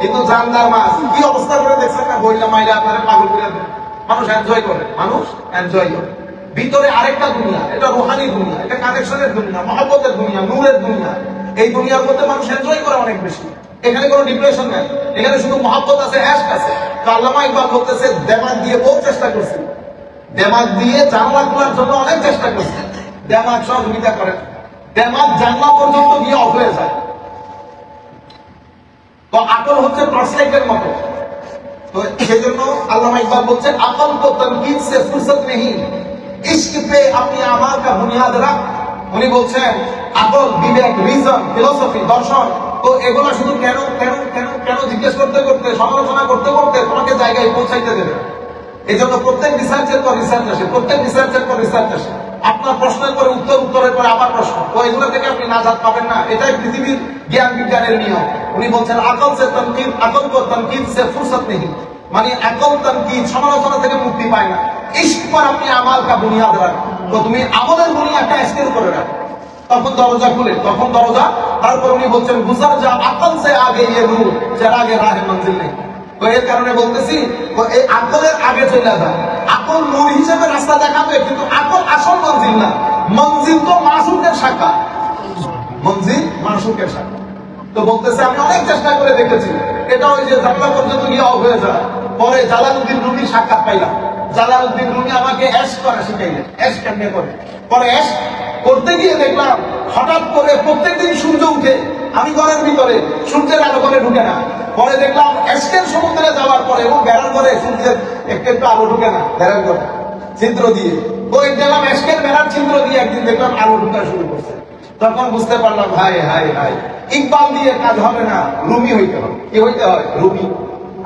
কিন্তু জানদার মাছ কি অবস্থা করে দেখছেন না, বইলা মাইরা আপনারা পাগল করে দেন। মানুষ এনজয় করে, মানুষ এনজয় করে। ভিতরে আরেকটা দুনিয়া, এটা রুহানি দুনিয়া, এটা কানেকশনের দুনিয়া, মহব্বতের দুনিয়া, নূরের দুনিয়া। এই দুনিয়ার মধ্যে মানুষ এনজয় করে অনেক বেশি। এখানে কোনো ডিপ্রেশন নাই, এখানে শুধু মহব্বত আছে, অ্যাশক আছে। তো আল্লামা ইকবাল বলতেছে দেমাগ দিয়ে বহু চেষ্টা করছি, দেমাগ দিয়ে জানলা খোলার জন্য অনেক চেষ্টা করছি, দেমাগ সহযোগিতা করে। দেমাগ জানলা পর্যন্ত গিয়ে অফ হয়ে যায়। তো আকল হচ্ছে টর্চলাইটের মতো। তো সেজন্য আল্লামা ইকবাল বলছেন আকল কো তনকিদ সে ফুরসত নেহি, ইশক পে আপনি আমাল কা বুনিয়াদ রাখ। উনি বলছেন আকল, বিবেক, রিজন, ফিলোসফি, দর্শন, তো এগুলা শুধু কেন কেন কেন কেন জিজ্ঞেস করতে করতে, সমালোচনা করতে করতে তোমাকে জায়গায় পৌঁছাইতে দেবে। এই জন্য প্রত্যেক রিসার্চের পর রিসার্চ আসে, প্রত্যেক রিসার্চের পর রিসার্চ আসে। আপনার প্রশ্নের পরে উত্তর, উত্তরের পরে আবার প্রশ্ন। তো এগুলো থেকে আপনি নাজাত পাবেন না। এটাই পৃথিবীর জ্ঞান বিজ্ঞানের নিয়ম। উনি বলছেন আকল সে তনকিদ, আকল কো তনকিদ সে ফুরসত নেহি, মানে আকল তনকিদ সমালোচনা থেকে মুক্তি পায় না। ইশক পর আপনি আমাল কা বুনিয়াদ রাখ, তো তুমি আমলের বুনিয়াদটা স্থির করে রাখো, তখন দরজা খুলে, তখন দরজা। তারপর উনি বলছেন গুজার যা আকল সে আগে ইয়ে নূর, যার আগে রাহে মঞ্জিল নেই। তো এর কারণে বলতেছি এই আকলের আগে চলে যায়। আকল নূর হিসেবে রাস্তা দেখাবে, কিন্তু আকল আসল মঞ্জিল না। মঞ্জিল তো মাসুকের শাখা, মঞ্জিল মাসুকের শাখা। তো বলতেছে আমি অনেক চেষ্টা করে দেখেছি, এটা ওই যে জানলা পর্যন্ত গিয়ে অফ হয়ে যায়। পরে জালালউদ্দিন রুমির সাক্ষাৎ পাইলাম। জালালউদ্দিন রুমি আমাকে অ্যাশ করা শিখাইলেন, অ্যাশ কেমনে করে। পরে অ্যাশ করতে গিয়ে দেখলাম হঠাৎ করে প্রত্যেকদিন সূর্য উঠে, আমি ঘরের ভিতরে, সূর্যের আলো করে ঢুকে না। পরে দেখলাম এস্টেন সমুদ্রে যাওয়ার পরে এবং বেড়ার করে সূর্যের একটু একটু আলো ঢুকে না, বেড়ার করে ছিদ্র দিয়ে। ওই দেখলাম এস্টেন বেড়ার ছিদ্র দিয়ে একদিন দেখলাম আলো ঢুকা শুরু করছে। তখন বুঝতে পারলাম হাই হাই হাই, ইকবাল দিয়ে কাজ হবে না, রুমি হইতে হবে। কি হইতে হয়? রুমি।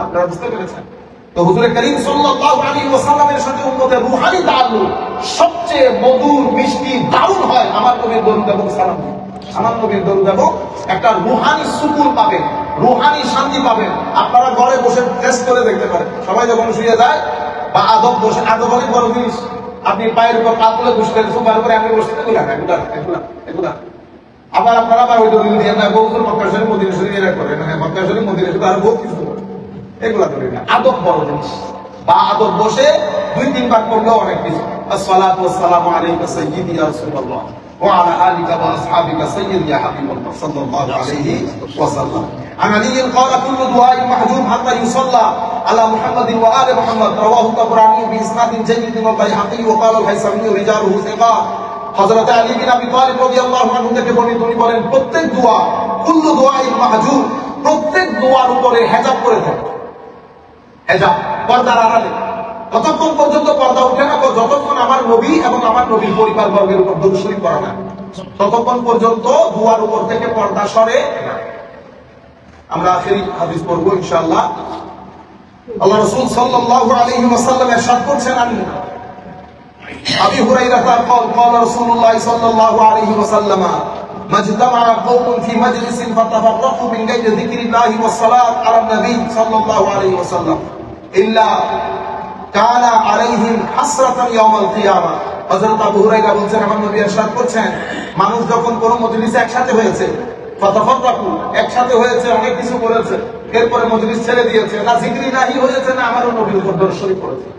আপনারা বুঝতে পেরেছেন? তো হুজুর করিম সাল্লাল্লাহু আলাইহি ওয়াসাল্লামের সাথে উম্মতের রূহানি তাআল্লুক সবচেয়ে মধুর, মিষ্টি, দারুণ হয় আমার নবীর দরুদ এবং সালাম দিয়ে। আমার নবীর দরুদ এবং একটা রূহানি সুকুন পাবেন, রূহানি শান্তি পাবেন। আপনারা ঘরে বসে টেস্ট করে দেখতে পারেন। সবাই যখন শুয়ে যায় বা আদব বসে, আদব অনেক বড় জিনিস। আপনি পায়ের উপর পা তুলে বসলেন, সোফার উপরে আমি বসে, এগুলা আবার আপনারা আবার ওই দলিল দিয়ে না বলছেন মক্কা শরীফ মদিনা শরীফ এরা করেন, হ্যাঁ মক্কা শরীফ মদিনা শরীফ আর বহুত কিছু করে, এগুলা ধরে না। আদব বড় জিনিস। বা আদব বসে 2-3 বার করলেও অনেক কিছু। আসসালাতু ওয়াসসালামু আলাইকা সাইয়্যিদি ইয়া রাসূলুল্লাহ ওয়া আলা আলিকা ওয়া আসহাবিকা সাইয়্যিদি ইয়া হাবিবাল্লাহ সাল্লাল্লাহু আলাইহি ওয়াসাল্লাম। عن علي قال كل دعاء محجوب حتى يصلى على محمد وآل محمد رواه الطبراني بإسناد جيد والبيهقي وقال الهيثمي رجاله ثقات। হযরত আলী বিন আবি তালিব রাদিয়াল্লাহু আনহু থেকে বর্ণিত, তিনি বলেন প্রত্যেক দোয়া, কুল্লু দুআই মাহজুব, প্রত্যেক দোয়ার উপরে হেজাব করে থাকে। হেজাব পর্দার আড়ালে, ততক্ষণ পর্যন্ত পর্দা উঠে না যতক্ষণ আমার নবী এবং আমার নবীর পরিবার বর্গের উপর দরুদ শরীফ পড়া না, ততক্ষণ পর্যন্ত দোয়ার উপর থেকে পর্দা সরে না। আমরা আখেরি হাদিস পড়ব ইনশাআল্লাহ। আল্লাহ রাসূল সাল্লাল্লাহু আলাইহি ওয়াসাল্লাম ইরশাদ করছেন, আবি হুরায়রা قال قال رسول الله صلى الله عليه وسلم ما اجتمع قوم في مجلس فتفرقوا من غير ذكر الله والصلاة على النبي صلى الله عليه وسلم إلا كان عليهم حسرة يوم القيامة। হযরত আবু হুরায়রা বলেন আমার নবী ইরশাদ করেছেন, মানুষ যখন কোন মজলিসে একসাথে হয়েছে, ফাতাফাররাকু একসাথে হয়েছে, অনেক কিছু করেছে, এরপরে মজলিস ছেড়ে দিয়েছে, না জিকির ইলাহি হয়েছে, না আমার নবীর উপর দরুদ শরীফ পড়েছে,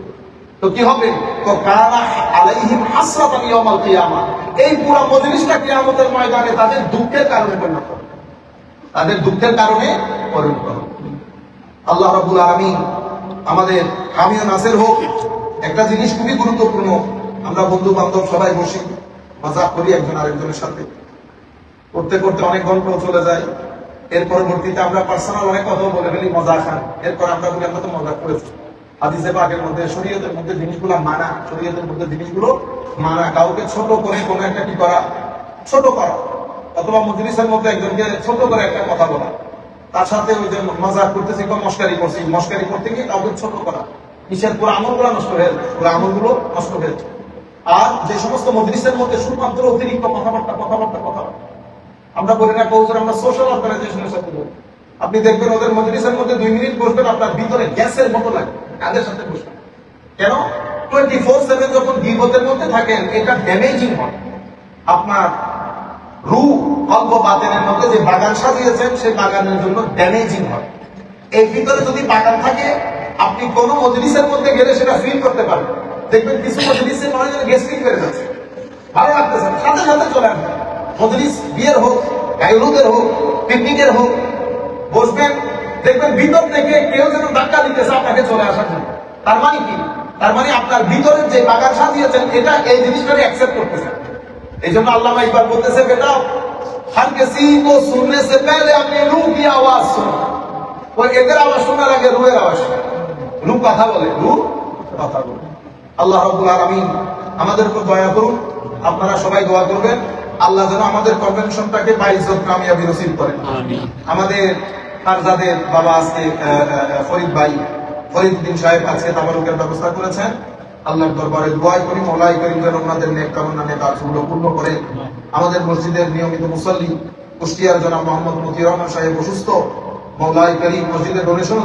তো কি হবে? তো কানা আলাইহিম হাসরাতান ইয়াউমাল কিয়ামা, এই পুরো মজলিসটা কিয়ামতের ময়দানে তাদের দুঃখের কারণে পরিণত হবে, তাদের দুঃখের কারণে পরিণত হবে। আল্লাহ রাব্বুল আলামিন আমাদের হামি ও নাসির হোক। একটা জিনিস খুবই গুরুত্বপূর্ণ, আমরা বন্ধু বান্ধব সবাই বসি, মজা করি একজন আরেকজনের সাথে, করতে করতে অনেক ঘন্টা চলে যায়। এর পরবর্তীতে আমরা পার্সোনাল অনেক কথা বলে ফেলি, মজা খান, এরপর আমরা বলি আমরা তো মজা করেছি। হাদিসে পাকের মধ্যে, শরীয়তের মধ্যে জিনিসগুলো মানা, শরীয়তের মধ্যে জিনিসগুলো মানা। কাউকে ছোট করে কোনো একটা কি করা, ছোট করা, অথবা মজলিসের মধ্যে একজনকে ছোট করে একটা কথা বলা, তার সাথে ওই যে মজা করতেছি, মস্কারি করছি, মস্কারি করতে গিয়ে কাউকে ছোট করা, কিসের পুরো আমলগুলো নষ্ট হয়ে যায়, পুরো আমলগুলো নষ্ট হয়ে যায়। আর যে সমস্ত মজলিসের মধ্যে শুধুমাত্র অতিরিক্ত কথাবার্তা, আমরা বলি না কৌশল, আমরা সোশ্যাল অর্গানাইজেশনের সাথে বলি, আপনি দেখবেন ওদের মজলিসের মধ্যে 2 মিনিট বসবেন, আপনার ভিতরে গ্যাসের মতো লাগে, কাদের সাথে বসবেন। কেন? 24/7 যখন গীবতের মধ্যে থাকেন, এটা ড্যামেজিং হয়। আপনার রূহ, কলব, বাতেনের মধ্যে যে বাগান সাজিয়েছেন, সেই বাগানের জন্য ড্যামেজিং হয়। এই ভিতরে যদি বাগান থাকে, আপনি কোন মজলিসের মধ্যে গেলে সেটা ফিল করতে পারেন। দেখবেন কিছু মজলিসে মনে হয় গেস্টিং করে যাচ্ছে, ভালো লাগতেছে, সাথে সাথে চলে আসবেন। মজলিস বিয়ের হোক, গায়রুদের হোক, পিকনিকের হোক, বসবেন, দেখবেন ভিতর থেকে কেউ যেন ধাক্কা দিতেছে আপনাকে চলে আসার জন্য। তার মানে কি? তার মানে আপনার ভিতরের যে বাগান সাজিয়েছেন এটা এই জিনিসটাকে অ্যাকসেপ্ট করতেছেন। এই জন্য আল্লামা ইকবাল বলতেছে, বেটা हर किसी को सुनने से पहले अपने रूह की आवाज सुनो। ওই এদের আওয়াজ শোনার আগে রুহের আওয়াজ। রূহ কথা বলে, রূহ কথা বলে। আল্লাহ রাব্বুল আলামিন আমাদের উপর দয়া করুন। আপনারা সবাই দোয়া করবেন আল্লাহ যেন আমাদের কনভেনশনটাকে বাইজ্জত কামিয়াবি নসিব করেন। আমিন। আমাদের তার যাদের বাবা আজকে ফরিদ ভাই, ফরিদ উদ্দিন সাহেব আজকে তাবারুকের ব্যবস্থা করেছেন, আল্লাহর দরবারে দোয়া করি মওলাই করিম যেন ওনাদের নেক কামনা নেক আরজুগুলো পূর্ণ করে। আমাদের মসজিদের নিয়মিত মুসল্লি কুষ্টিয়ার জনাব মোহাম্মদ মতিউর রহমান সাহেব অসুস্থ, মওলাই করিম মসজিদের ডোনেশন